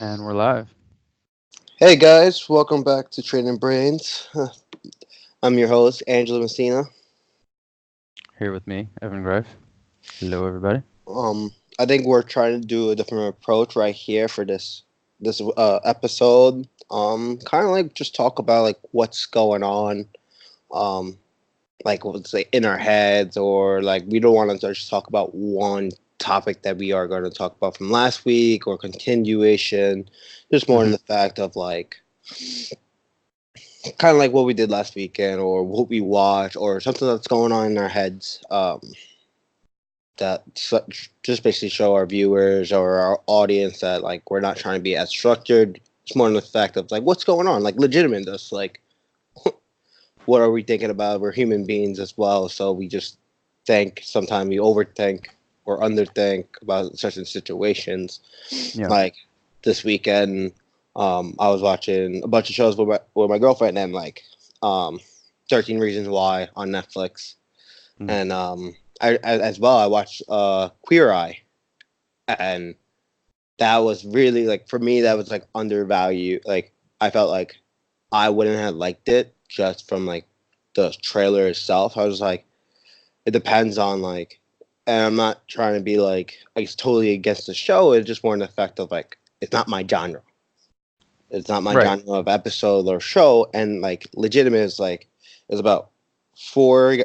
And we're live. Hey guys, welcome back to Training Brains. I'm your host, Angela Messina. Here with me, Evan Greif. Hello, everybody. I think we're trying to do a different approach right here for this episode. Kind of like just talk about like what's going on, um, like what's like in our heads, or like we don't want to just talk about one topic that we are going to talk about from last week or continuation. Just more in hmm the fact of like kind of like what we did last weekend or what we watched or something that's going on in our heads that just basically show our viewers or our audience that like we're not trying to be as structured. It's more in the fact of like what's going on, like legitimate us, like what are we thinking about? We're human beings as well, so we just think. Sometimes we overthink or underthink about certain situations. Yeah. Like this weekend, I was watching a bunch of shows with my girlfriend, and like um, 13 Reasons Why on Netflix, Mm. and as well I watched Queer Eye, and that was really like for me that was like undervalued. Like I felt like I wouldn't have liked it just from like the trailer itself. I was like, it depends on like, and I'm not trying to be like totally against the show. It's just more an effect of like it's not my genre. It's not my Right. genre of episode or show. And like legitimate is like it's about four,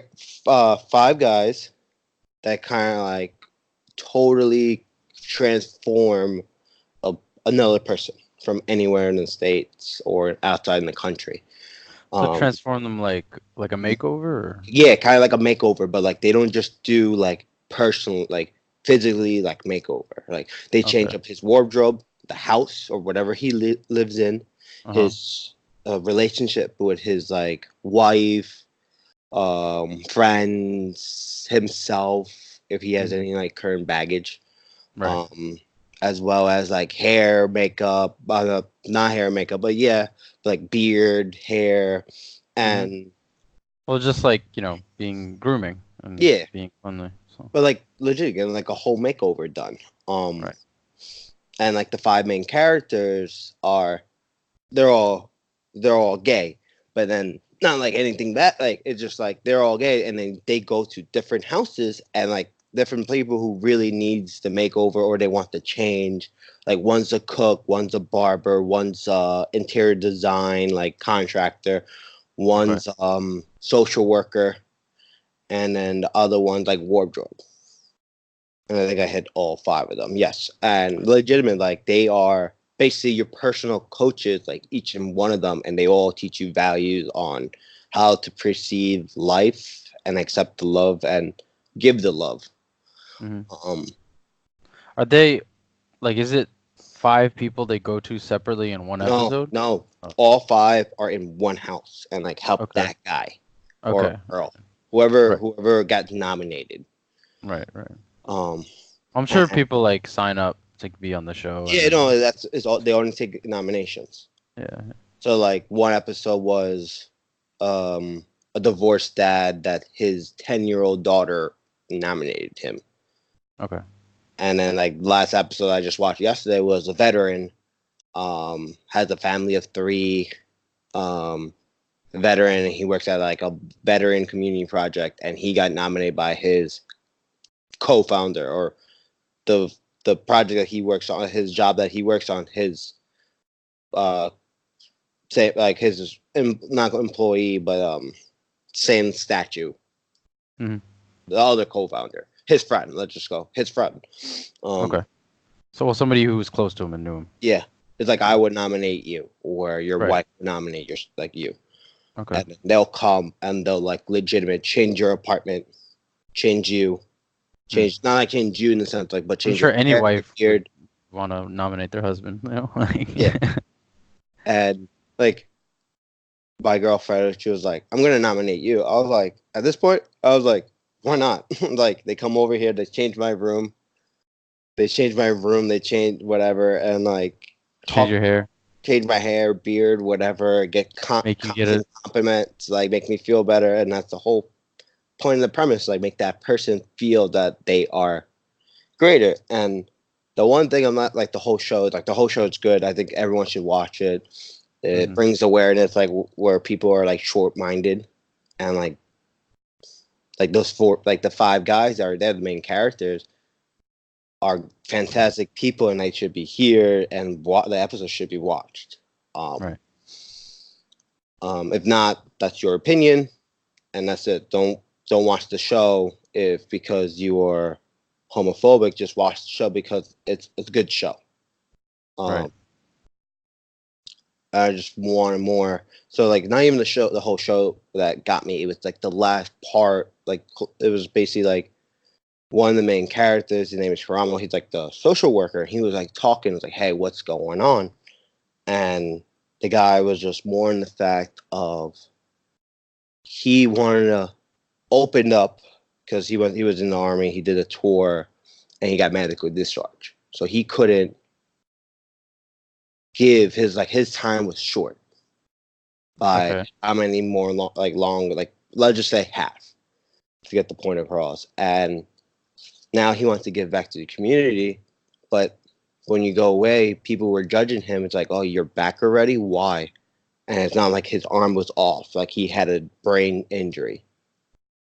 five guys that kind of like totally transform a, another person from anywhere in the states or outside in the country. So Um, transform them like a makeover. Or... yeah, kind of like a makeover, but like they don't just do like personal, like physically, like makeover. Like they change Okay. up his wardrobe, the house or whatever he lives in, Uh huh. his relationship with his like wife, friends, himself, if he has hmm any like current baggage, Right. um, as well as like hair, makeup, not hair, makeup, but yeah, like beard, hair, hmm and Well, just like being grooming and yeah, being cleanly. So but like legit getting like a whole makeover done. Um, right. and like the five main characters are they're all they're all gay, but then not like anything bad. Like it's just like they're all gay, and then they go to different houses and like different people who really needs the makeover or they want to change. Like one's a cook, one's a barber, one's interior design like contractor, Okay. one's social worker, and then the other one's like wardrobe. And I think I hit all five of them. Yes, and legitimate, like they are basically your personal coaches, like each and one of them, and they all teach you values on how to perceive life and accept the love and give the love. hmm Um, Are they like? Is it five people they go to separately in one no, episode? no, Oh, all five are in one house and like help okay. that guy or Okay. girl, whoever Right. whoever got nominated. Right. Right. Um, I'm sure and people like sign up to be on the show and yeah, then no, that's is all. They only take nominations. yeah. So like one episode was a divorced dad that his 10-year-old daughter nominated him. Okay. And then like last episode I just watched yesterday was a veteran, has a family of three, um, veteran. He works at like a veteran community project, and he got nominated by his co-founder or the the project that he works on, his job that he works on, his uh say like his not employee but same statue, hmm the other co-founder, his friend. Let's just go his friend. Um, Okay. So, well, somebody who was close to him and knew him. yeah, it's like I would nominate you, or your Right. wife would nominate your like you, Okay. and they'll come and they'll like legitimate change your apartment, change you, Hmm. change not like change you in the sense like, but I'm change sure your any hair, your wife would beard, want to nominate their husband. Like, yeah, and like my girlfriend, she was like, I'm gonna nominate you. I was like, at this point, I was like, why not? Like they come over here, they change my room, they change whatever, and like change talk, your hair, change my hair, beard, whatever, get make you get constant it. compliments, like make me feel better, and that's the whole point of the premise, like make that person feel that they are greater. And The one thing I'm not like the whole show. Like the whole show is good. I think everyone should watch it. It Hmm. brings awareness, like where people are like short-minded, and like those four, like the five guys that are they're the main characters are fantastic people, and they should be here, and the episode should be watched. Um, Right. if not, that's your opinion, and that's it. Don't watch the show if because you are homophobic. Just watch the show because it's a good show. Right. Um, I just more and more. So like not even the show, the whole show that got me. It was like the last part. Like it was basically like one of the main characters. His name is Karamo. He's like the social worker. He was like talking. It was like, hey, what's going on? And the guy was just more in the fact of he wanted to open up because he was in the army. He did a tour and he got medically discharged. So he couldn't give his time was short by Okay. how many more long like let's just say half to get the point across. And now he wants to give back to the community, but when you go away, people were judging him. It's like, oh, you're back already? Why? And it's not like his arm was off, like he had a brain injury.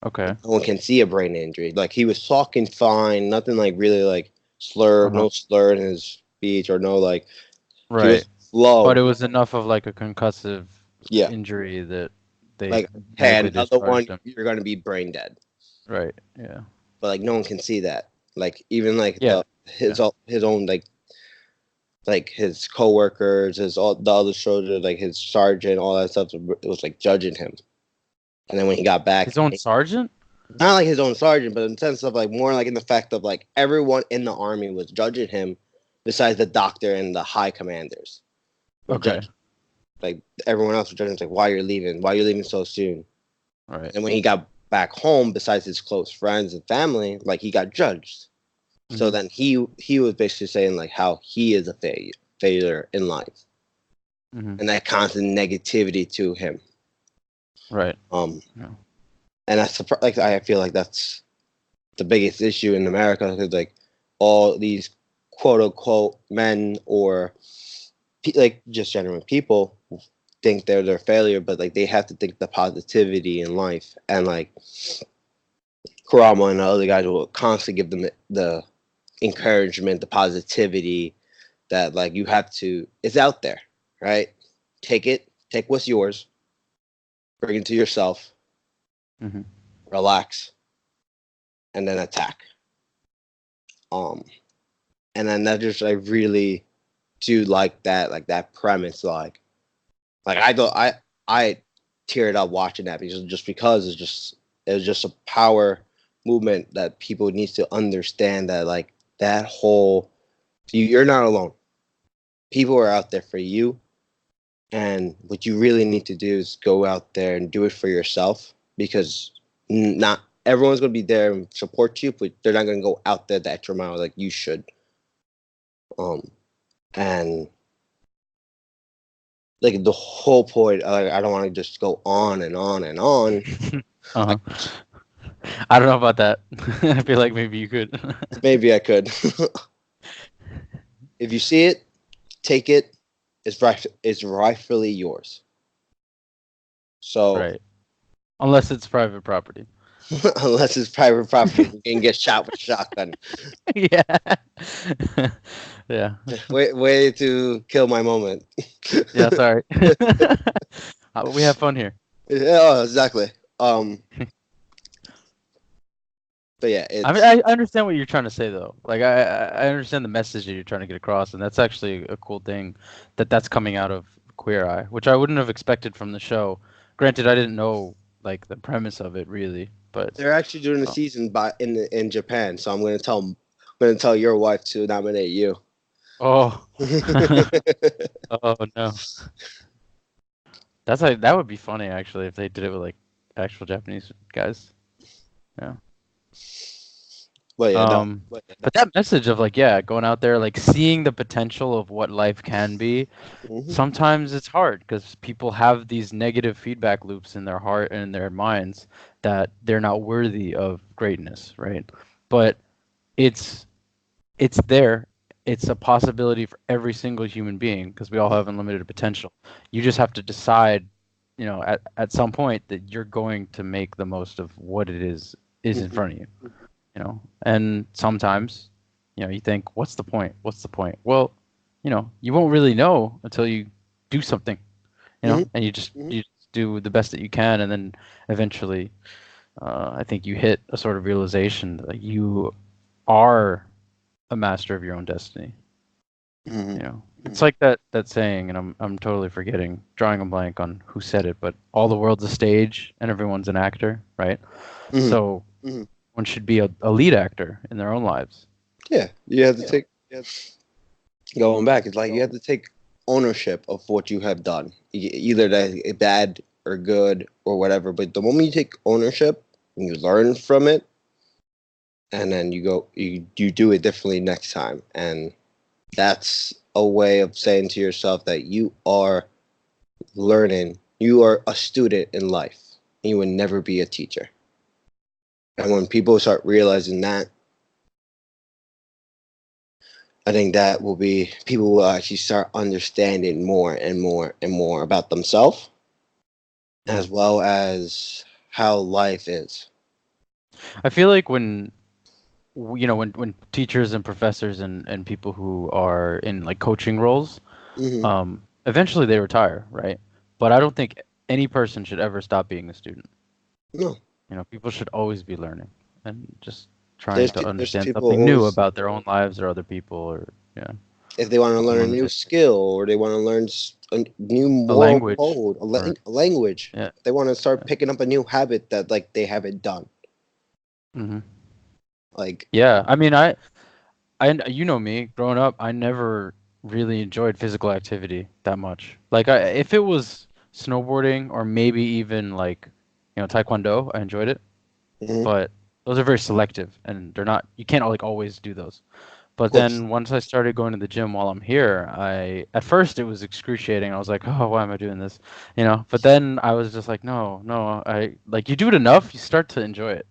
Okay. No one can see a brain injury. Like he was talking fine, nothing like really like slur, Uh-huh. no slur in his speech or no like he Right. was But it slow. was enough of like a concussive Yeah, injury that they like hey, medically another one, discharged him. you're gonna be brain dead. Right. Yeah. But like no one can see that. Like even like Yeah. the Yeah. his own like his coworkers, his all the other soldiers, like his sergeant, all that stuff. It was like judging him. And then when he got back, His own sergeant? not like his own sergeant, but in the sense of like more like in the fact of like everyone in the army was judging him, besides the doctor and the high commanders were Okay. judging. Like everyone else was judging, like why you're leaving, why you're leaving so soon. Right. And when he got back home, besides his close friends and family, like he got judged. So Hmm. then he was basically saying like how he is a failure in life, Hmm. and that constant negativity to him. Right. Um, Yeah. and that's like I feel like that's the biggest issue in America because like all these quote unquote men or like just genuine people think they're their failure, but like they have to think the positivity in life. And like Kurama and the other guys will constantly give them the encouragement, the positivity that like you have to. It's out there, right? Take it, take what's yours, bring it to yourself, Hmm. relax, and then attack. Um, and then that just I really do like that premise like I teared up watching that because just because it's just a power movement that people need to understand that like that whole you're not alone. People are out there for you, and what you really need to do is go out there and do it for yourself because not everyone's going to be there and support you, but they're not going to go out there the extra mile like you should. Um, and like the whole point, I don't want to just go on and on and on. I, Uh-huh. I don't know about that. I feel like maybe you could. maybe I could. If you see it, take it. It's rightfully yours. So Right. Unless it's private property. unless it's private property, you can get shot with a shotgun. Yeah. Yeah. Way to kill my moment. Yeah, sorry. We have fun here. Yeah, exactly. Um, but yeah, I mean, I understand what you're trying to say, though. Like, I understand the message that you're trying to get across, and that's actually a cool thing that that's coming out of Queer Eye, which I wouldn't have expected from the show. Granted, I didn't know like the premise of it really, but they're actually doing a oh, season in Japan. So I'm gonna tell your wife to nominate you. oh, oh no, that would be funny actually if they did it with like actual Japanese guys. Yeah. Well, yeah, no, Um, but that message of like, yeah, going out there, like seeing the potential of what life can be, mhm. sometimes it's hard because people have these negative feedback loops in their heart and in their minds that they're not worthy of greatness, right? But it's it's there it's a possibility for every single human being because we all have unlimited potential. You just have to decide, at some point that you're going to make the most of what it is in front of you, And sometimes, you think, what's the point? What's the point? Well, you won't really know until you do something, Mhm. and you just do the best that you can, and then eventually, I think you hit a sort of realization that you are a master of your own destiny. Mhm. It's Mhm. like that saying, and I'm totally forgetting, drawing a blank on who said it, but all the world's a stage and everyone's an actor, right? Mhm. So Mhm. one should be a lead actor in their own lives. Yeah, you have to take. Going back, it's like you have to take ownership of what you have done, either that bad or good or whatever. But the moment you take ownership and you learn from it, and then you do it differently next time, and that's a way of saying to yourself that you are learning, you are a student in life, and you will never be a teacher. And when people start realizing that, I think that will be people will actually start understanding more and more and more about themselves Mm. as well as how life is. I feel like when teachers and professors and people who are in like coaching roles, Hmm. eventually they retire, right? But I don't think any person should ever stop being a student. No, People should always be learning and just trying there's to there's understand people something new always, about their own lives or other people or yeah, if they want to learn a among new the skill or they want to learn a new a moral language code, or a language, yeah. they want to start picking up a new habit that like they haven't done. Hmm. Like, Yeah, I mean, you know me, growing up, I never really enjoyed physical activity that much. Like, if it was snowboarding or maybe even like, taekwondo, I enjoyed it, mhm, but those are very selective and they're not, you can't like always do those. But what's then once I started going to the gym while I'm here, at first it was excruciating. I was like, oh, why am I doing this? But then I was just like, no, no, like you do it enough, you start to enjoy it.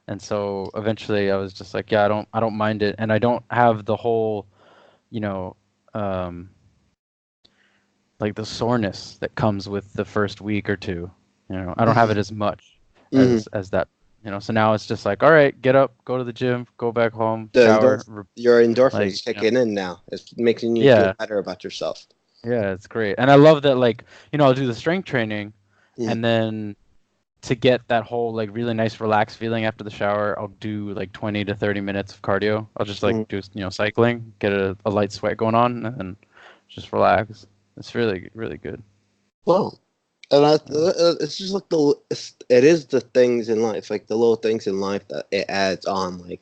And so eventually I was just like, yeah, I don't mind it. And I don't have the whole, you know, um, like the soreness that comes with the first week or two. I don't have it mhm, as much mhm. as that. So now it's just like, all right, get up, go to the gym, go back home, the shower, your like, endorphins kicking in now. It's making you feel yeah, better about yourself. yeah, it's great. And I love that, like, I'll do the strength training Mhm, and then to get that whole like really nice relaxed feeling after the shower, I'll do like 20 to 30 minutes of cardio. I'll just like mhm. do, cycling, get a light sweat going on, and then just relax. It's really, really good. Well, and Yeah. it's just like it is the things in life, like the little things in life that it adds on, like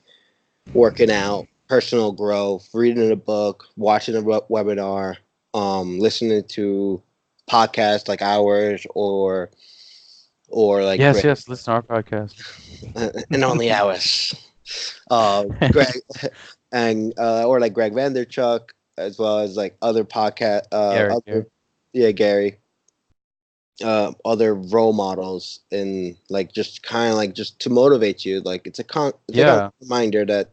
working out, personal growth, reading a book, watching a webinar, listening to podcasts like ours or like Yes, yes. Listen to our podcast. and only ours. Greg and or like Greg Vanderchuck, as well as like other podcast, Gary, other Gary. yeah Gary, other role models, and like just kind of like just to motivate you. Like it's a Yeah. reminder that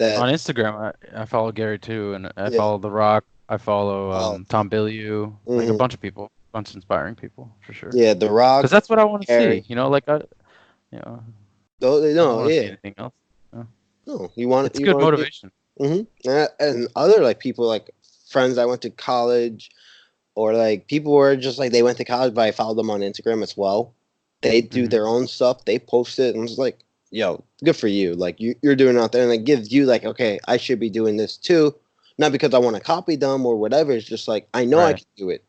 On Instagram, I follow Gary too, and I yeah. follow The Rock. I follow Oh, Tom Bilyeu, like a hmm bunch of people, bunch of inspiring people for sure. yeah, The Because Rock, that's what I want to Gary. see. Like you know, I don't No, want to see yeah, anything else. Yeah. no, It's you good want to see. motivation. And other like people like friends that went to college or like people were just like they went to college, but I followed them on Instagram as well. They do Hmm. their own stuff. They post it, and it's like, yo, good for you. Like you're doing it out there, and it gives you like, okay, I should be doing this too. Not because I want to copy them or whatever. It's just like I know I Right. can do it.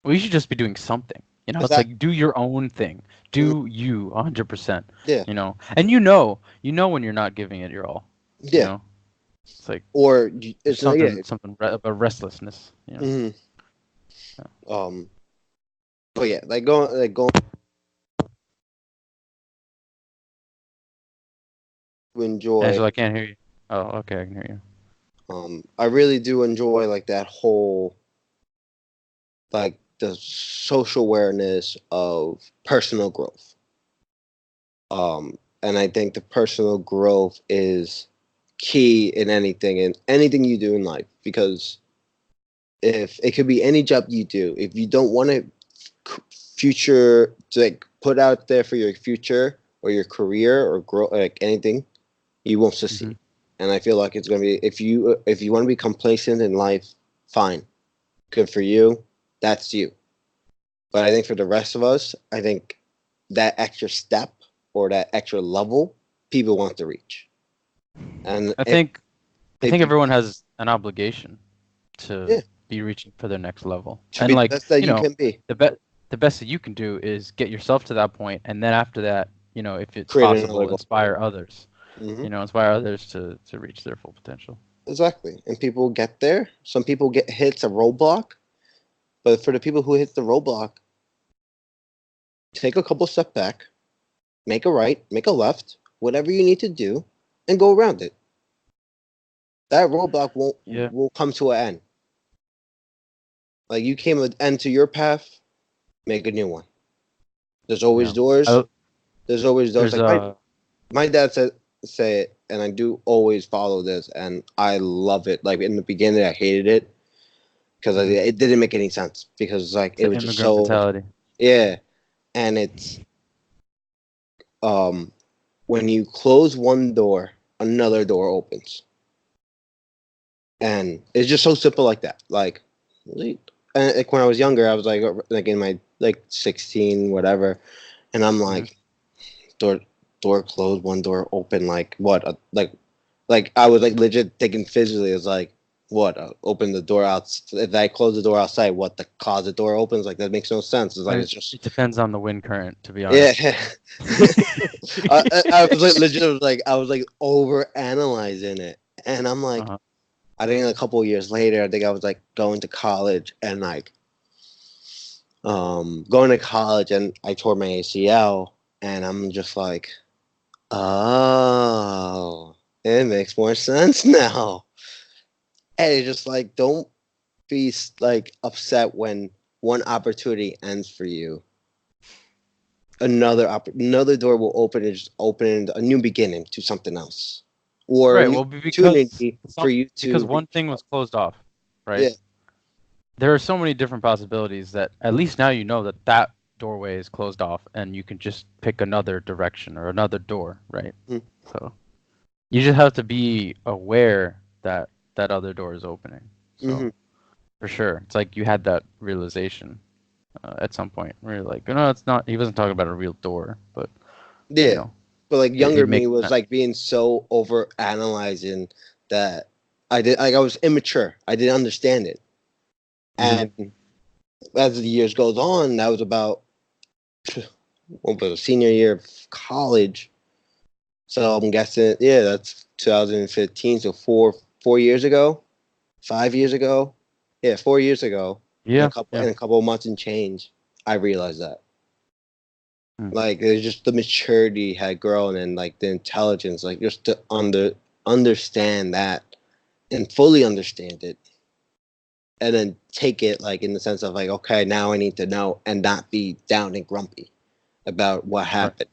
Well, you should just be doing something. Is It's that like do your own thing. mm, Do you 100%. yeah, And when you're not giving it your all. You yeah? know, it's like Or there's it's not yeah. something about restlessness. Hmm. Yeah. Um, but yeah, like going to enjoy. Angela, I can't hear you. Oh, okay, I can hear you. I really do enjoy like that whole like the social awareness of personal growth. And I think the personal growth is key in anything you do in life, because if it could be any job you do, if you don't want to future to like put out there for your future or your career or grow like anything, you won't Hmm. succeed. And I feel like it's gonna be, if you want to be complacent in life, fine, good for you, that's you. But I think for the rest of us, I think that extra step or that extra level, people want to reach. And I if think I if think you, everyone has an obligation to yeah, be reaching for their next level. to And be the like, best that you you know, can be, the best that you can do is get yourself to that point, and then after that, if it's create another possible, goal. inspire others. Hmm. Inspire others to reach their full potential. Exactly. And people get there. Some people get hits a roadblock, but for the people who hit the roadblock, take a couple step back, make a right, make a left, whatever you need to do, and go around it. That roadblock won't Yeah. will come to an end. Like you came to an end to your path, make a new one. There's always Yeah. doors. I, There's always doors. there's Like my dad said say it, and I do always follow this, and I love it. Like in the beginning, I hated it because mhm. it didn't make any sense because like It's it an was just immigrant so, mentality. yeah. And it's um when you close one door, another door opens, and it's just so simple like that. Like when I was younger, I was like in my like 16 whatever, and I'm Hmm. like, door door closed, one door open. Like what? Like I was like legit thinking physically. It's like what? Open the door out. If I close the door outside, what? The closet door opens. Like that makes no sense. It's like it's just, It depends on the wind current, to be yeah. honest. I was like legit. I was like over analyzing it, and I'm like, Uh-huh. I think a couple of years later, I think I was like going to college and like going to college, and I tore my ACL, and I'm just like, oh, it makes more sense now. And it's just like, don't be like upset when one opportunity ends for you. Another door will open and just open a new beginning to something else, or a Right. new Well, opportunity for you because to one reach thing out. was closed off, right? Yeah. There are so many different possibilities that at least now you know that that doorway is closed off, and you can just pick another direction or another door, right? So you just have to be aware that that other door is opening. Mm-hmm. So for sure, it's like you had that realization at some point where you're like, no, it's not. He wasn't talking about a real door, but you Yeah. know, But like it younger me makes was sense. like being so over analyzing that I was immature. I didn't understand it. Hmm. And as the years goes on, that was about what was it, senior year of college. So I'm guessing, yeah, that's 2015. So four years ago, 5 years ago, yeah, 4 years ago, and Yeah, a yeah. couple of months and change, I realized that. Mm. Like there's just the maturity had grown, and like the intelligence, like just to understand that and fully understand it, and then take it like in the sense of like, okay, now I need to know and not be down and grumpy about what Right, happened,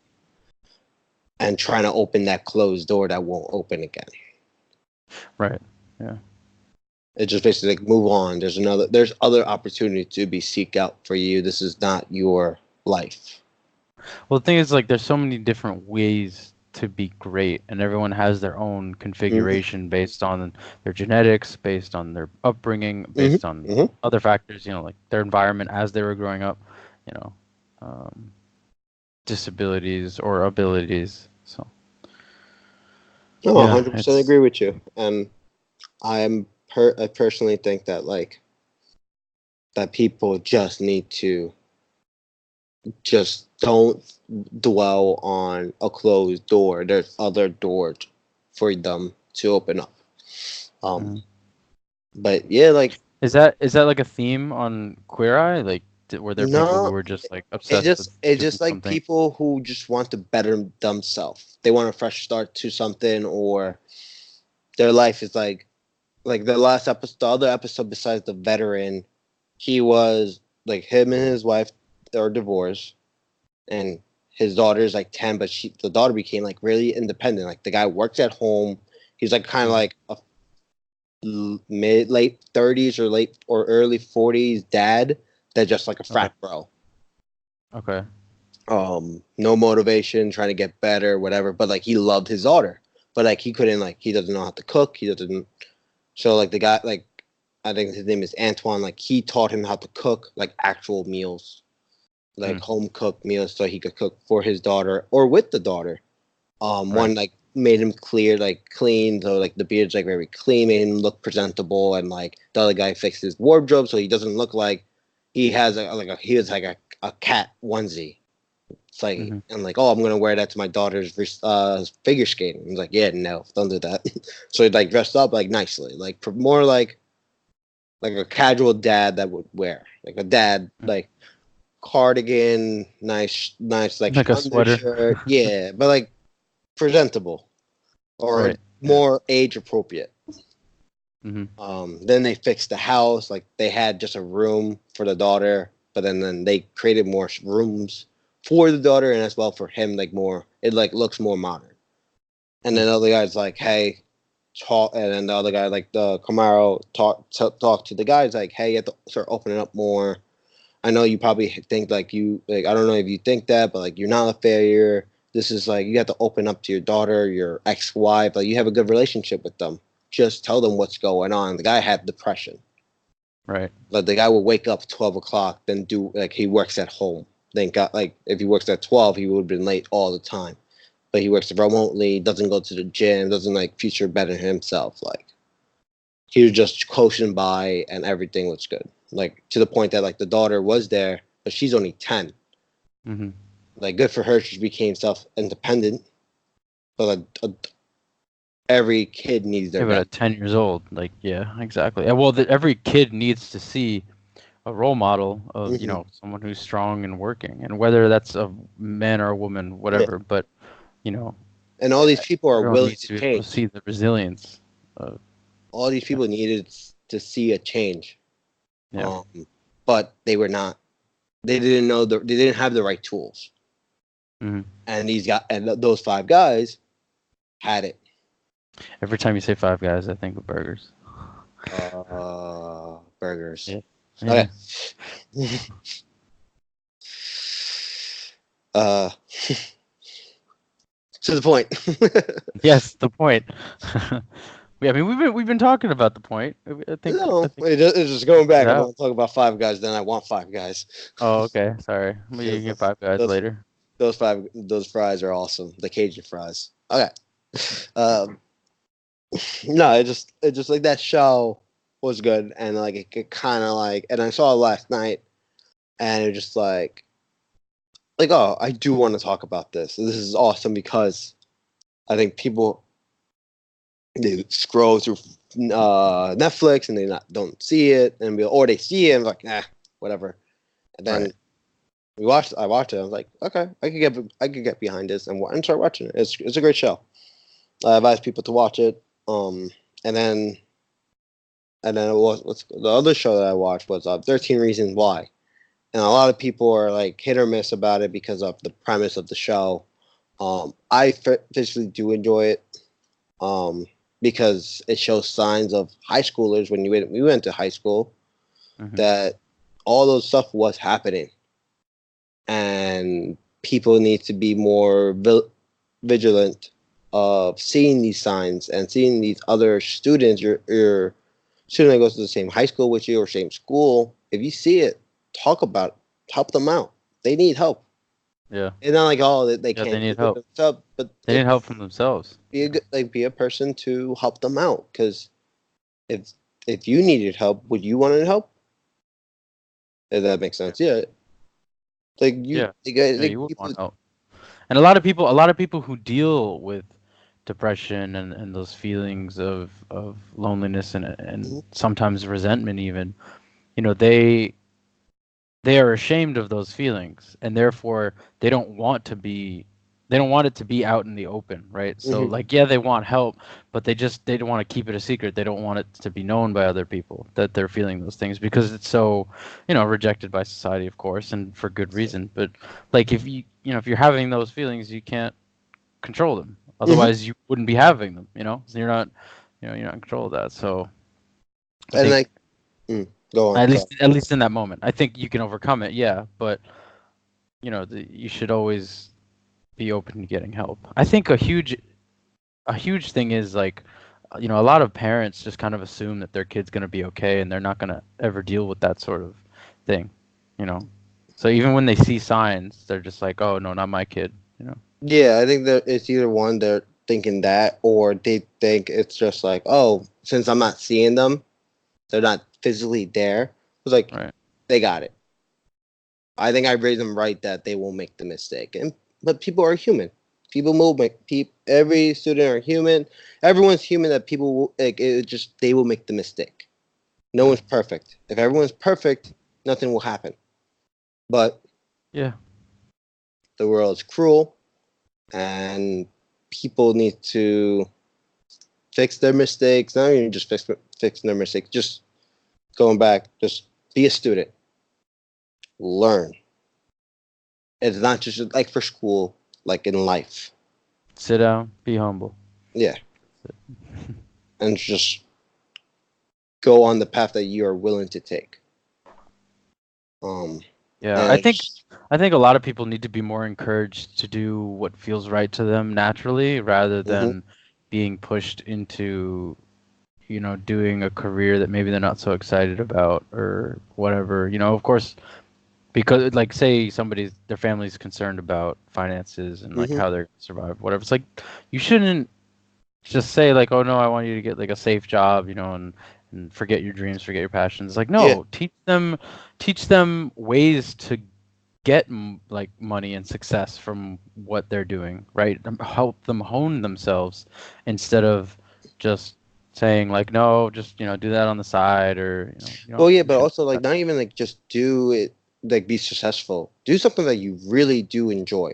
and trying to open that closed door that won't open again. right. Yeah. It just basically like move on. There's other opportunity to be seek out for you. This is not your life. Well, the thing is, like, there's so many different ways to be great, and everyone has their own Hmm. configuration based on their genetics, based on their upbringing, Hmm. based on Hmm. other factors, like their environment as they were growing up, you know, um, disabilities or abilities. So, No, yeah, 100% it's agree with you. And I personally think that like that people just need to just don't dwell on a closed door. There's other doors for them to open up. Um, mhm. but yeah, like Is that like a theme on Queer Eye? Like, were there people who no, were just like obsessed with it's doing just like something? people who just want to better themselves. They want a fresh start to something, or their life is like the last episode, the other episode besides the veteran, he was like him and his wife are divorced, and his daughter's like 10, but the daughter became like really independent. Like the guy works at home, He's like kind of like a mid late 30s or late or early 40s dad that's just like a frat bro. Okay. No motivation, trying to get better, whatever. But like he loved his daughter, but like he couldn't, like he doesn't know how to cook. He doesn't. So like the guy, like I think his name is Antoine. Like he taught him how to cook like actual meals, like home cooked meals, so he could cook for his daughter or with the daughter. One like made him clean, so like the beard's like very clean, made him look presentable, and like the other guy fixed his wardrobe so he doesn't look like he has he was like a cat onesie. It's like I'm like, oh, I'm gonna wear that to my daughter's figure skating. He's like, yeah, no, don't do that. So he like dressed up like nicely, like more like a casual dad that would wear, like a dad like cardigan, nice like a sweater. undershirt, yeah, but like presentable or more age appropriate. Then they fixed the house, like they had just a room for the daughter, but then they created more rooms for the daughter and as well for him, like more, it like looks more modern. And then the other guy's like, hey, talk, and then the other guy, like the Camaro, talk to the guys like, hey, you have to start opening up more. I know you probably think like I don't know if you think that, but like you're not a failure. This is like, you have to open up to your daughter, your ex-wife, like you have a good relationship with them. Just tell them what's going on. The guy had depression. Right. Like the guy would wake up 12 o'clock, then do like he works at home. Then got like if he works at 12, he would have been late all the time. But he works remotely, doesn't go to the gym, doesn't like future better himself. Like he was just coasting by and everything was good. Like to the point that like the daughter was there, but she's only 10. Like good for her, she became self-independent. But every kid needs their but at 10 years old, like yeah, exactly. Well, every kid needs to see a role model of someone who's strong and working, and whether that's a man or a woman, whatever. But and all these people are willing to be change. Able to see the resilience. All these people needed to see a change. Yeah. But they were not. They didn't know they didn't have the right tools. And those 5 guys had it. Every time you say 5 guys, I think of burgers. Burgers. Yeah. Okay. To the point. Yes, the point. Yeah, I mean we've been talking about the point. I think it's just going back. I want to talk about 5 guys. Then I want 5 guys. Oh, okay. Sorry, you can get 5 guys later. Those fries are awesome. The Cajun fries. Okay. No, it just like that show was good, and like it kind of like, and I saw it last night, and it just like oh, I do want to talk about this. This is awesome because I think people they scroll through Netflix and they don't see it, or they see it and like whatever, and then I watched it. I was like, okay, I could get behind this and start watching it. It's a great show. I advise people to watch it. And then it was the other show that I watched was 13 Reasons Why, and a lot of people are like hit or miss about it because of the premise of the show. I physically do enjoy it, because it shows signs of high schoolers when we went to high school, that all those stuff was happening, and people need to be more vigilant of seeing these signs and seeing these other students, your student that goes to the same high school with you or same school. If you see it, talk about it, help them out. They need help. Yeah. It's not like they can't. They need help. But they need help from themselves. Be a person to help them out. Because if you needed help, would you want to help? If that makes sense, yeah. Like you, you would want help. And a lot of people who deal with depression and those feelings of loneliness and sometimes resentment, even, they are ashamed of those feelings, and therefore they don't want it to be out in the open, right? So like, yeah, they want help, but they don't want to keep it a secret. They don't want it to be known by other people that they're feeling those things, because it's so, rejected by society, of course, and for good reason. But like, if if you're having those feelings, you can't control them. Hmm. Otherwise, you wouldn't be having them. So you're not in control of that. So I And think like, go on. Sorry. at least in that moment, I think you can overcome it. Yeah, but you should always be open to getting help. I think a huge thing is like, a lot of parents just kind of assume that their kid's gonna be okay, and they're not gonna ever deal with that sort of thing. You know, so even when they see signs, they're just like, oh no, not my kid. Yeah, I think that it's either one, they're thinking that, or they think it's just like, oh, since I'm not seeing them, they're not physically there. It's like Right. they got it. I think I raised them right that they won't make the mistake. And but people are human. People move. Every student are human. Everyone's human. That people like it just they will make the mistake. No Yeah. one's perfect. If everyone's perfect, nothing will happen. But Yeah. the world is cruel, and people need to fix their mistakes. Not even just fixing their mistakes. Just going back. Just be a student. Learn. It's not just like for school, like in life. Sit down, be humble. Yeah, and just go on the path that you are willing to take. Um, Yeah, and I think a lot of people need to be more encouraged to do what feels right to them naturally rather mhm, than being pushed into, doing a career that maybe they're not so excited about or whatever. Of course, because like say their family's concerned about finances and like mhm, how they're gonna survive, whatever. It's like you shouldn't just say like, "Oh no, I want you to get like a safe job," and forget your dreams, forget your passions. Like yeah, no, teach them ways to get like money and success from what they're doing, right? Help them hone themselves instead of just saying like, no, just do that on the side or well, yeah, you but shouldn't. also like not even like just do it, like be successful. Do something that you really do enjoy.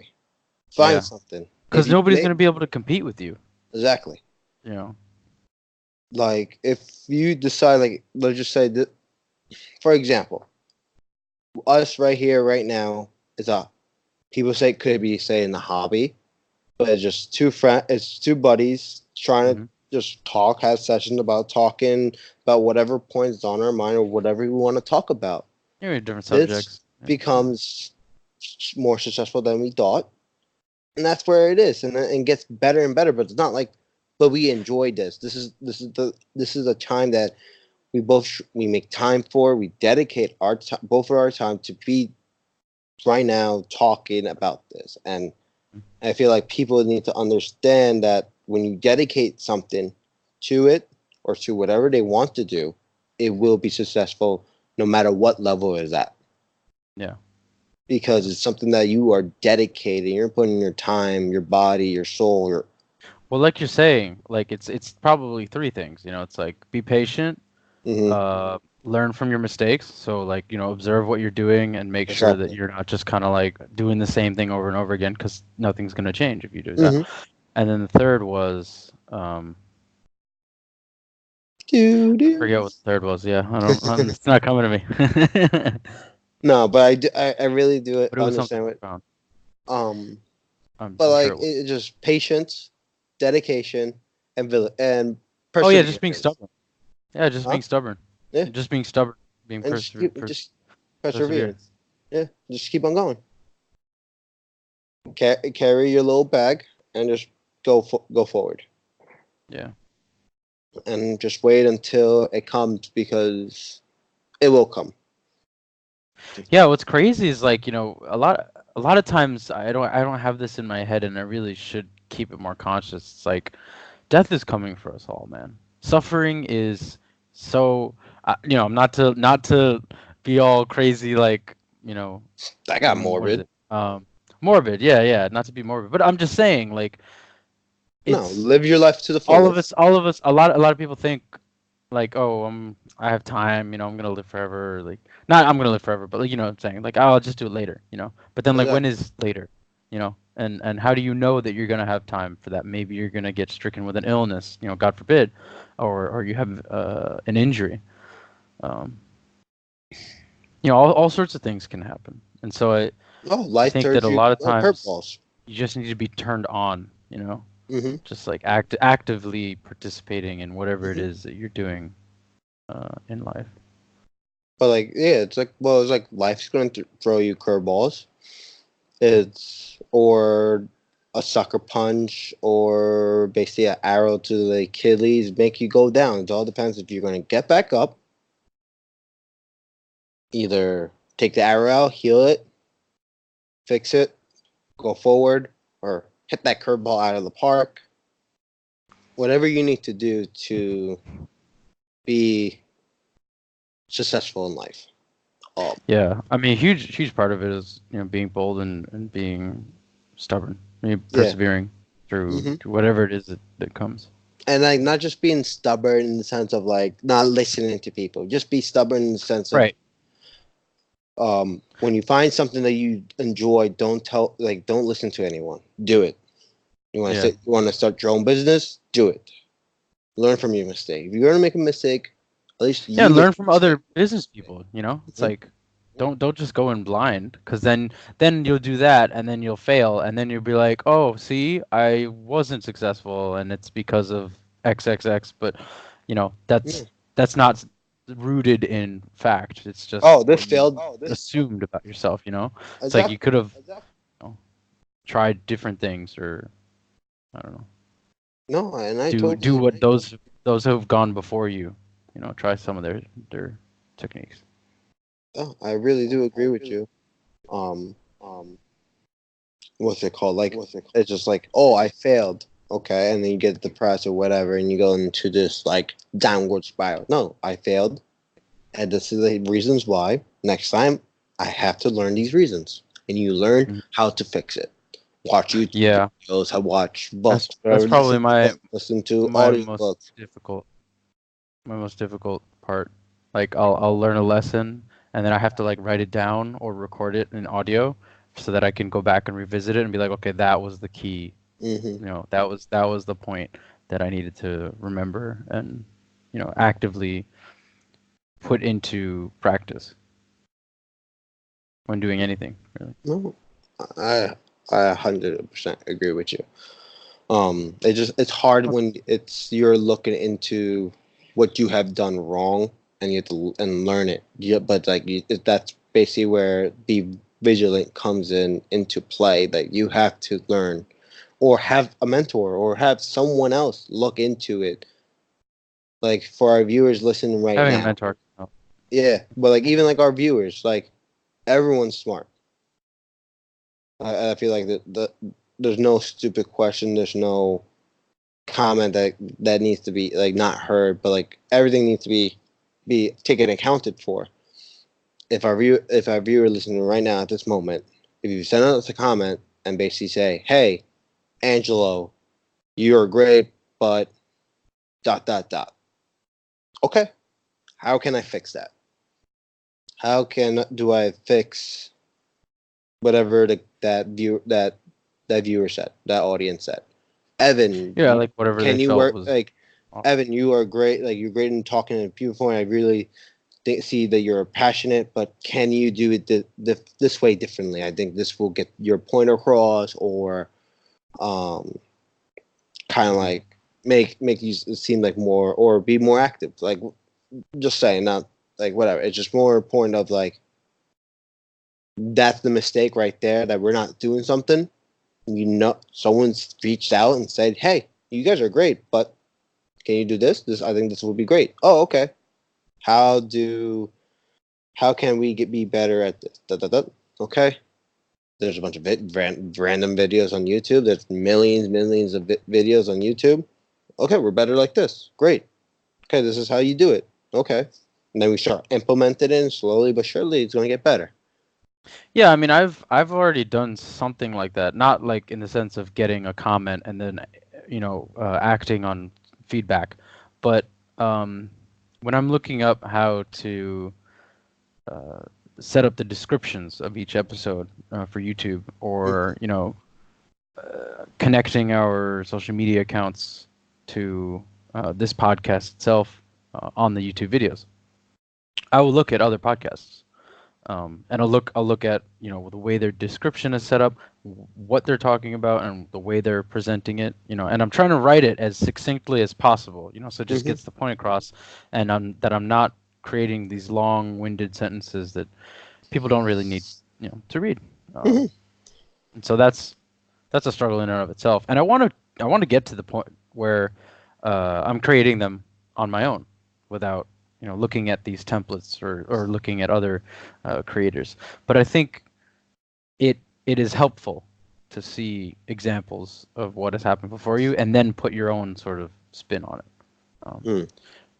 Find Yeah, something. If because you nobody's make gonna be able to compete with you. exactly You know. like if you decide like let's just say that for example, us right here right now is a people say could be saying a hobby, but it's two buddies trying to Hmm. just talk, have sessions about talking about whatever points on our mind or whatever we want to talk about. Different This subjects. Yeah. becomes more successful than we thought, and that's where it is, and gets better and better. But it's not like, but we enjoy this. This is a time that we make time for. We dedicate both of our time to be right now talking about this, and I feel like people need to understand that when you dedicate something to it or to whatever they want to do, it will be successful no matter what level it is at. Yeah. Because it's something that you are dedicating, you're putting your time, your body, your soul, your Well, like you're saying, like it's probably three things. It's like be patient, mm-hmm, learn from your mistakes. So like observe what you're doing and make sure that exactly. you're not just kind of like doing the same thing over and over again because nothing's gonna change if you do that. Mm-hmm. And then the third was Do, I do. forget what the third was. Yeah, I don't. It's not coming to me. No, but I really do But it was something understand what profound. um but I'm sure like it was. it's just patience, dedication, and Oh yeah, just being perseverance. stubborn. Yeah, just Huh? being stubborn. Yeah. Just being stubborn. Being And just persevere. perseverance. Yeah. Just keep on going. Carry your little bag and just go forward Yeah. and just wait until it comes because it will come. Yeah, what's crazy is like, a lot of times I don't have this in my head and I really should keep it more conscious. It's like death is coming for us all, man. Suffering is so not to be all crazy like, That got what is morbid. it? Morbid. Yeah, yeah, not to be morbid, but I'm just saying like No, it's live your life to the fullest. all of us a lot of people think like, oh, I have time, I'm gonna live forever, or, like not I'm gonna live forever, but like, what I'm saying, like, oh, I'll just do it later, But then like when Exactly. is later, And how do you know that you're gonna have time for that? Maybe you're gonna get stricken with an illness, God forbid, or you have an injury. Um, all sorts of things can happen, and so I Oh, I life think that throws a you lot of times curveballs. you just need to be turned on, Mm-hmm. Just like actively participating in whatever it Mm-hmm. is that you're doing in life. But like, yeah, it's like, well, it's like life's going to throw you curveballs. It's or a sucker punch or basically an arrow to the Achilles make you go down. It all depends if you're going to get back up, either take the arrow out, heal it, fix it, go forward, or hit that curveball out of the park. Whatever you need to do to be successful in life. Yeah, I mean, huge part of it is being bold and being stubborn. I mean, Yeah. persevering through Hmm. whatever it is that comes. And like not just being stubborn in the sense of like not listening to people. Just be stubborn in the sense of Right. when you find something that you enjoy, don't listen to anyone. Do it. Yeah. You want to start your own business? Do it. Learn from your mistake. If you're gonna make a mistake, at least Yeah, you and make learn a from mistake. other business people. It's Mhm. like don't just go in blind, because then you'll do that and then you'll fail and then you'll be like, oh, see, I wasn't successful and it's because of XXX. But Yeah. that's not rooted in fact. It's just Oh, this what you failed. assumed about yourself. It's like you Exactly. could have tried different things, or I don't know, No, and I do totally what agree. those who have gone before you, try some of their techniques. Oh, I really do agree with you. Um, what's it called? Like, it's just like, oh, I failed. Okay, and then you get depressed or whatever, and you go into this like downward spiral. No, I failed, and this is the reasons why. Next time, I have to learn these reasons, and you learn Mhm. how to fix it. Watch YouTube Yeah, videos, I watch that's books, that's or probably listen to books, listen to my most audiobooks. difficult my most difficult part. Like I'll learn a lesson and then I have to like write it down or record it in audio so that I can go back and revisit it and be like, okay, that was the key. Hmm. That was the point that I needed to remember and actively put into practice when doing anything, really. No, I I 100% agree with you. It's hard when it's you're looking into what you have done wrong and you have to and learn it. Yeah, but like that's basically where be vigilant comes into play. That you have to learn, or have a mentor, or have someone else look into it. Like for our viewers listening right Having a now, mentor. yeah. But like even like our viewers, like everyone's smart. I feel like there's no stupid question. There's no comment that needs to be like not heard, but like everything needs to be taken accounted for. If our viewer listening right now at this moment, if you send us a comment and basically say, "Hey, Angelo, you're great, but dot dot dot." Okay, how can I fix that? How can do I fix whatever that viewer said, that audience said? Evan, Yeah, like whatever can they you felt work was like off. Evan? You are great. Like you're great in talking to people. I really see that you're passionate, but can you do it this way differently? I think this will get your point across, or um, kind of Mhm. like make you seem like more or be more active. Like just saying, not like whatever. It's just more important of like that's the mistake right there that we're not doing something. Someone's reached out and said, "Hey, you guys are great, but can you do this? This I think this will be great." Oh, okay. How do how can we be better at this? Da, da, da. Okay. There's a bunch of random videos on YouTube. There's millions of videos on YouTube. Okay, we're better like this. Great. Okay, this is how you do it. Okay. And then we start implementing it, and slowly but surely it's going to get better. Yeah, I mean, I've already done something like that. Not like in the sense of getting a comment and then, acting on feedback, but um, when I'm looking up how to uh, set up the descriptions of each episode for YouTube, Mm-hmm. or connecting our social media accounts to this podcast itself on the YouTube videos, I will look at other podcasts And I'll look at, you know, the way their description is set up, what they're talking about, and the way they're presenting it. You know, and I'm trying to write it as succinctly as possible. You know, so it just Hmm. gets the point across, and I'm not creating these long-winded sentences that people don't really need, you know, to read. Hmm. And so that's a struggle in and of itself. And I want to get to the point where I'm creating them on my own without, you know, looking at these templates or looking at other creators. But I think it it is helpful to see examples of what has happened before you and then put your own sort of spin on it. Mm.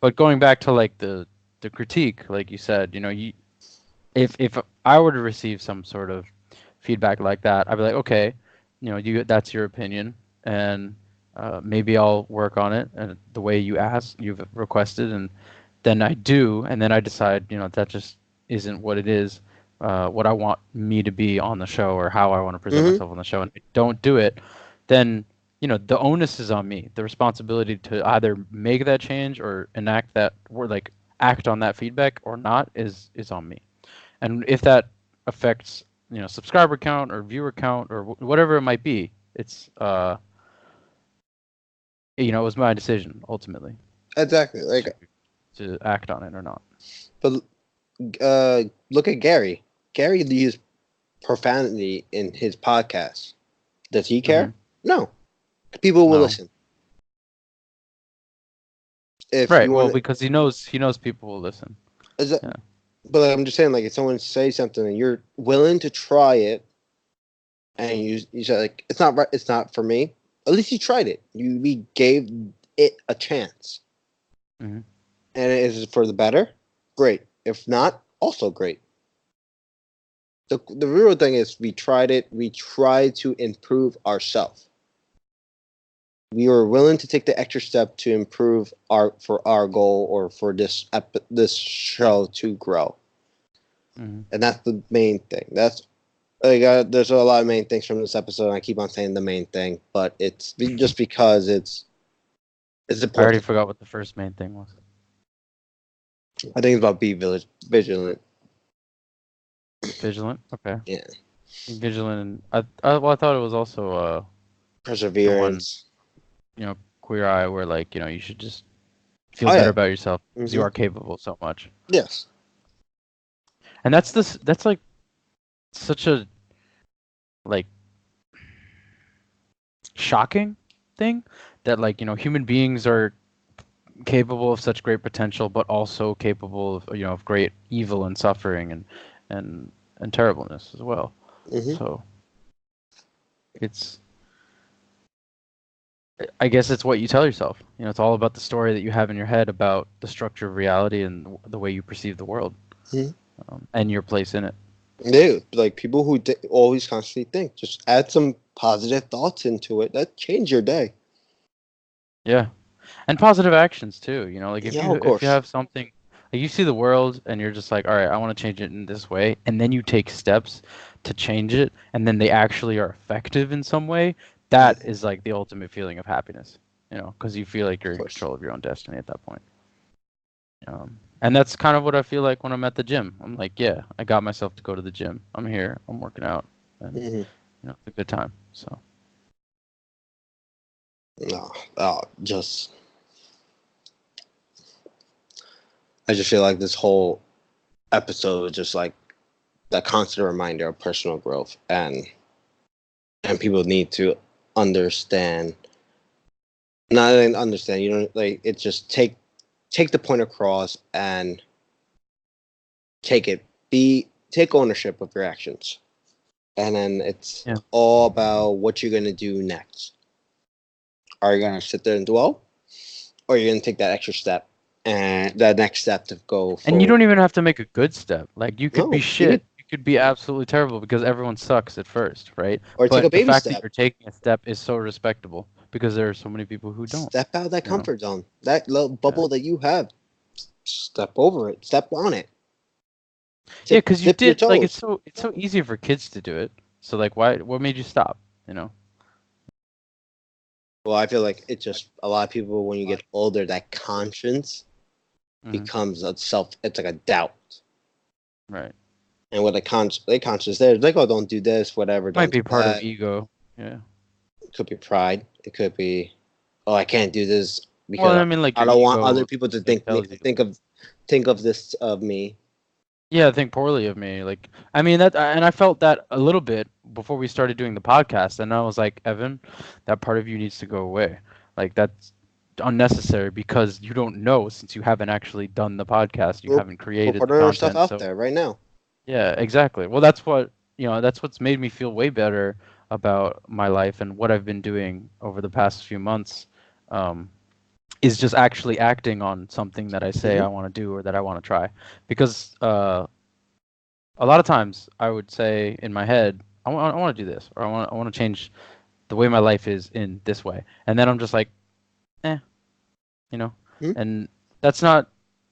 But going back to like the critique, like you said, you know, if I were to receive some sort of feedback like that, I'd be like, okay, you know, you that's your opinion, and maybe I'll work on it and the way you've requested, and then I do, and then I decide, you know, that just isn't what it is, what I want me to be on the show or how I want to present Hmm. myself on the show, and if I don't do it, then you know the onus is on me, the responsibility to either make that change or enact that or like act on that feedback or not is on me. And if that affects, you know, subscriber count or viewer count or whatever it might be, it's you know, it was my decision ultimately Exactly. to act on it or not. But look at Gary. Gary used profanity in his podcast. Does he Hmm. care? No. People will No. listen. If Right. you Well, want because he knows people will listen. to, Yeah. but like, I'm just saying, like, if someone says something and you're willing to try it, and you say like it's not right, it's not for me. At least you tried it. We gave it a chance, Hmm. and it is for the better. Great. If not, also great. The real thing is we tried it. We tried to improve ourselves. We were willing to take the extra step to improve our goal or for this show to grow, Hmm. and that's the main thing. That's like there's a lot of main things from this episode. And I keep on saying the main thing, but it's just because it's I already important. forgot what the first main thing was. I think it's about vigilant. Vigilant. Okay. Yeah, Vigilant. And well, I thought it was also the one, perseverance. you know, Queer Eye, where like, you know, you should just feel Oh better yeah. about yourself because you Hmm. are capable so much. Yes. And that's like such a like shocking thing that, like, you know, human beings are capable of such great potential but also capable of, you know, of great evil and suffering and and terribleness as well. Hmm. So it's, I guess it's what you tell yourself. You know, it's all about the story that you have in your head about the structure of reality and the way you perceive the world, Hmm. and your place in it. Yeah, like people who always constantly think, just add some positive thoughts into it. That change your day. Yeah. And positive actions too, you know, like Yeah, of if you course. have something, like you see the world and you're just like, all right, I want to change it in this way, and then you take steps to change it, and then they actually are effective in some way, that Hmm. is like the ultimate feeling of happiness, you know, because you feel like Of you're in course. control of your own destiny at that point. And that's kind of what I feel like when I'm at the gym. I'm like, yeah, I got myself to go to the gym. I'm here. I'm working out, and Hmm. you know, it's a good time. So No, just I just feel like this whole episode was just like that constant reminder of personal growth, and people need to understand. Not even understand. You know, like it just take the point across and take it. Take ownership of your actions, and then it's yeah. all about what you're gonna do next. Are you gonna sit there and dwell, or are you gonna take that extra step and that next step to go And you forward? don't even have to make a good step. Like you could be No, you shit. could, You could be absolutely terrible because everyone sucks at first, right? or take a But the baby fact that step. you're taking a step is so respectable because there are so many people who don't, Step out of that you know? comfort zone, that little Yeah. bubble that you have. Step over it. Step on it. Yeah, because you Dip your did, like, toes. it's so easier for kids to do it. So like what made you stop, you know? Well, I feel like it's just a lot of people when you get older, that conscience Hmm. becomes a self. It's like a doubt. Right. And with they conscious, they're like, oh, don't do this, whatever, Might don't be do part of that. ego. Yeah. It could be pride. It could be, oh, I can't do this Well, because I mean, like I your don't want other ego, people to like tells you. think of this of me. Yeah, think poorly of me. Like, I mean that, and I felt that a little bit before we started doing the podcast, and I was like, Evan, that part of you needs to go away. Like that's unnecessary because you don't know since you haven't actually done the podcast, you haven't We're created the putting our stuff content. out So there right now. yeah, exactly. Well, that's what, that's what's made me feel way better about my life and what I've been doing over the past few months. Um, is just actually acting on something that I say Hmm. I want to do or that I want to try, because a lot of times I would say in my head, I want to do this, or I want to change the way my life is in this way, and then I'm just like, eh, you know, Hmm. and that's not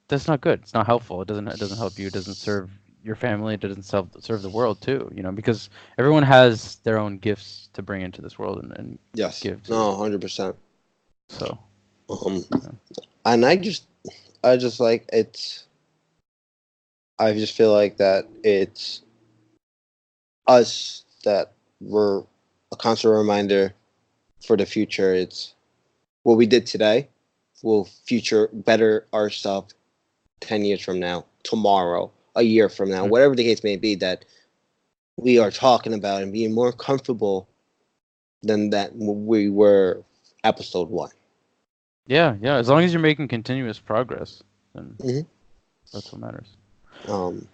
that's not good. It's not helpful. It doesn't help you. It doesn't serve your family. It doesn't serve the world too. Because everyone has their own gifts to bring into this world and Yes. give to. No, 100%. So Um, yeah. and I just like it's. I just feel like that it's us that we're a constant reminder for the future. It's what we did today will future better ourselves 10 years from now, tomorrow, a year from now, Mm. whatever the case may be, that we are talking about and being more comfortable than that we were episode one. Yeah. As long as you're making continuous progress, then Hmm. that's what matters. Um,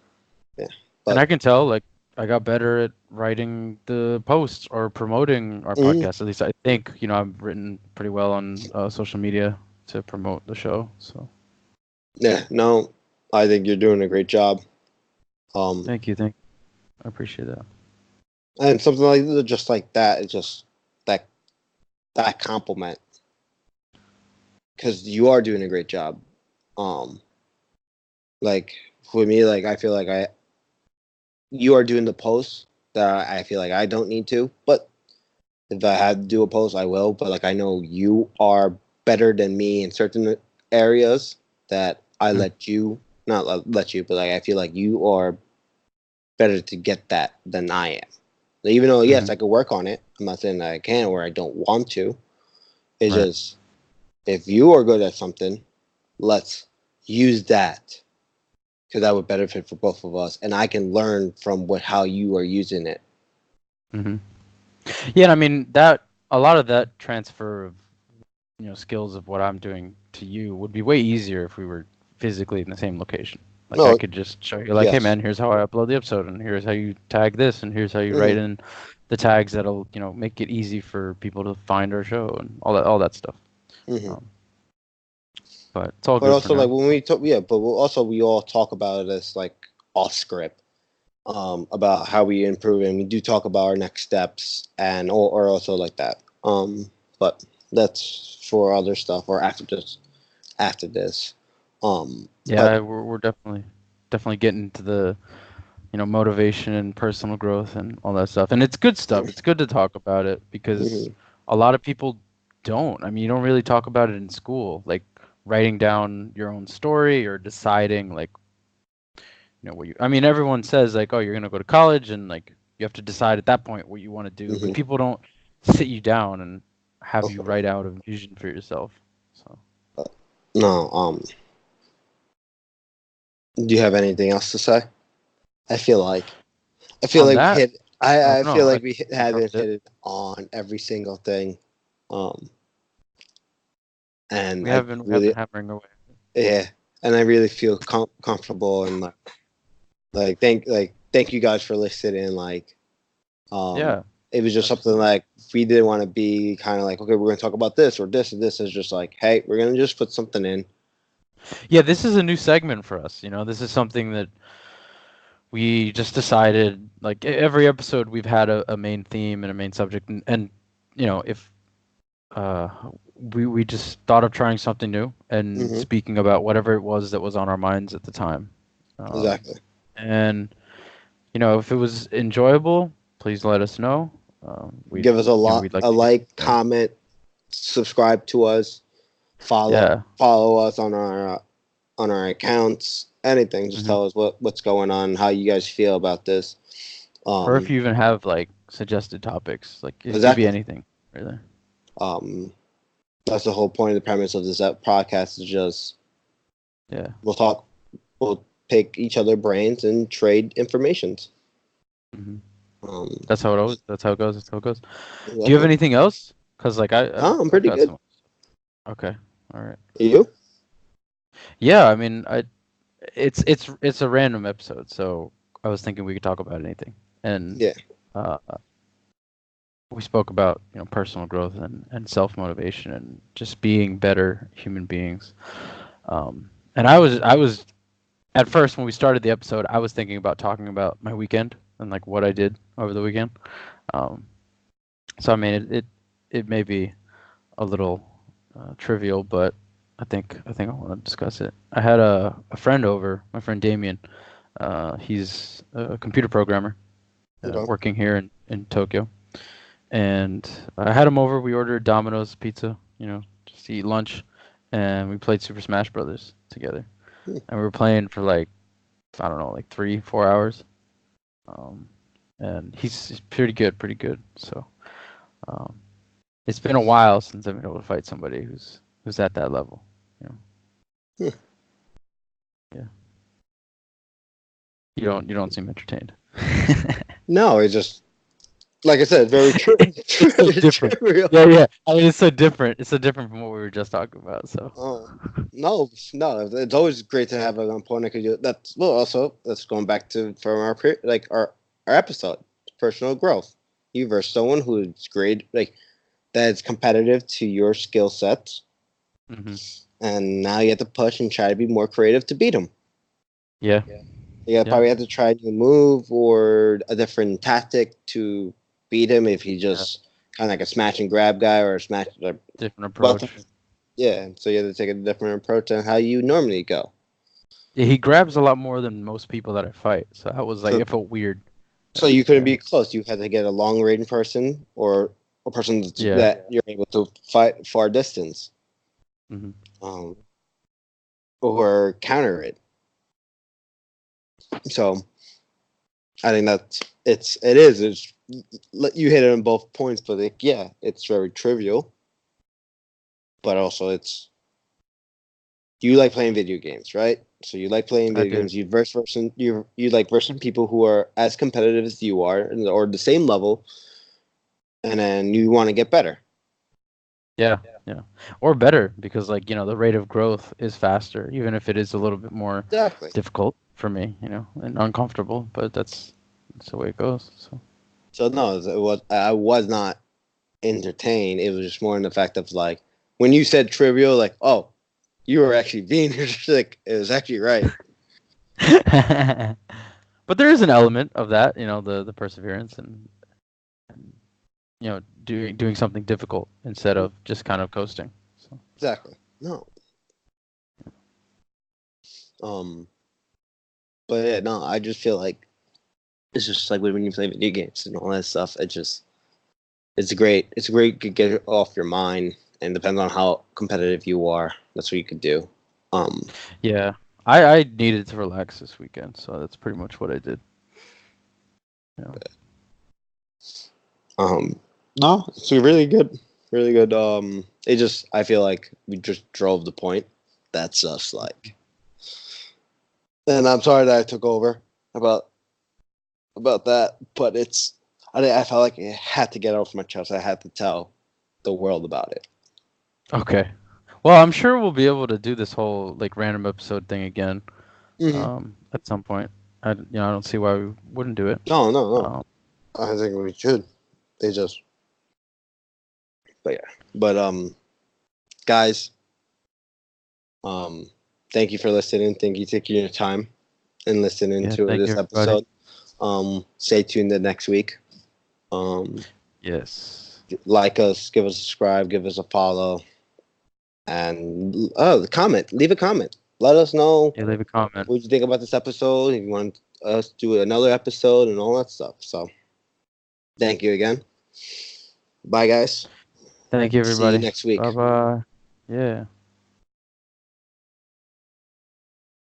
yeah, And I but can tell, like, I got better at writing the posts or promoting our mhm, podcast. At least I think, I've written pretty well on social media to promote the show. So yeah, no, I think you're doing a great job. Um, thank you. I appreciate that. and something like just like that is just that that compliment because you are doing a great job. Um, like for me, like I feel like you are doing the posts that I feel like I don't need to, but if I had to do a post, I will. But like I know you are better than me in certain areas that I Mm, let you not let you, but like I feel like you are better to get that than I am. Even though yes, hmm I could work on it. I'm not saying that I can or I don't want to. It's Right. just if you are good at something, let's use that because that would benefit for both of us, and I can learn from what how you are using it. hmm Yeah, and I mean that a lot of that transfer of skills of what I'm doing to you would be way easier if we were physically in the same location. Like I No, could just show you, like, hey yes. man, here's how I upload the episode, and here's how you tag this, and here's how you Hmm. write in the tags that'll make it easy for people to find our show and all that stuff. Hmm. Um, but it's all But good for also like now. when we talk, yeah, but we all talk about it as like off script, about how we improve, and we do talk about our next steps and or also like that. But that's for other stuff or after this. But Yeah, we're definitely getting to the motivation and personal growth and all that stuff, and it's good stuff. It's good to talk about it because mhm, a lot of people don't. I mean, you don't really talk about it in school, like writing down your own story or deciding, like, what you. I mean, everyone says like, oh, you're gonna go to college and like you have to decide at that point what you want to do, but mhm, people don't sit you down and have you okay. write out a vision for yourself. So No, do you have anything else to say? I feel like on that, oh I feel no, I like we haven't interrupted. hit it on every single thing. Um, and We I haven't we have really been hammering away. yeah, and I really feel comfortable and thank you guys for listening. Um, Yeah, it was just something absolutely. like we didn't want to be kind of like okay, we're gonna talk about this or this and this is just like hey, we're gonna just put something in. Yeah, this is a new segment for us. This is something that we just decided. Like every episode, we've had a main theme and a main subject, and if uh, we just thought of trying something new and Hmm. speaking about whatever it was that was on our minds at the time. Um, Exactly. and if it was enjoyable, please let us know. We'd Give us we'd like a to hear. like, Yeah, comment, subscribe to us, yeah, follow us on our on our accounts. Anything, just tell us what's going on, how you guys feel about this. Or if you even have like suggested topics, like it could be Exactly. anything, really. That's the whole point of the premise of this podcast is just we'll talk, we'll pick each other brains and trade informations. That's how it always. That's how it goes. Exactly. Do you have anything else? Because like I'm I've pretty got good. some. Okay. All right. You? Yeah, I mean, it's a random episode, so I was thinking we could talk about anything, and uh, we spoke about personal growth and self motivation and just being better human beings. And I was at first when we started the episode, I was thinking about talking about my weekend and like what I did over the weekend. Um, so I mean, it may be a little trivial, but I think I want to discuss it. I had a friend over, my friend Damien. He's a computer programmer working here in Tokyo, and I had him over. We ordered Domino's pizza, just to eat lunch, and we played Super Smash Brothers together. And we were playing for like I don't know, like 3-4 hours. And he's pretty good. So um, it's been a while since I've been able to fight somebody who's at that level. Yeah. You don't seem entertained. No, it's just like I said, very true. It's so different. Yeah. I mean, it's so different. It's so different from what we were just talking about. So. No. It's always great to have an opponent. That's also that's going back to from our episode, personal growth. You versus someone who's great, like that's competitive to your skill sets, and now you have to push and try to be more creative to beat them. Yeah. You probably have to try a new move or a different tactic to beat him if he just kind of like a smash and grab guy or a smash different approach. Yeah, so you have to take a different approach than how you normally go. Yeah, he grabs a lot more than most people that I fight, so that was like it felt weird. So you couldn't be close. You had to get a long range person or a person that you're able to fight far distance, or counter it. So I think it's you hit it on both points, but it's very trivial. But also you like playing video games, right? So you like playing video games. You like versing people who are as competitive as you are or the same level, and then you want to get better. Yeah. Or better, because like, the rate of growth is faster, even if it is a little bit more difficult for me, and uncomfortable, but that's the way it goes. So no, I was not entertained. It was just more in the fact of like when you said trivial, like, oh, you were actually being like it was actually right. But there is an element of that, the perseverance and doing something difficult instead of just kind of coasting. So. Exactly. No. But yeah, no, I just feel like it's just like when you play video games and all that stuff. It's great to get it off your mind, and depends on how competitive you are. That's what you could do. Yeah, I needed to relax this weekend, so that's pretty much what I did. No, it's really good. I feel like we just drove the point. That's just like, and I'm sorry that I took over about that, but I felt like I had to get it off my chest. I had to tell the world about it. Okay. Well, I'm sure we'll be able to do this whole like random episode thing again, at some point. I don't see why we wouldn't do it. No. I think we should. Guys, thank you for listening. Thank you for taking your time and listening to this episode. Stay tuned the next week. Yes. Like us, give us a subscribe, give us a follow, and comment. Leave a comment. Let us know. Yeah, leave a comment. What you think about this episode? If you want us to do another episode and all that stuff. So, thank you again. Bye, guys. Thank you, everybody. See you next week. Bye-bye. Yeah.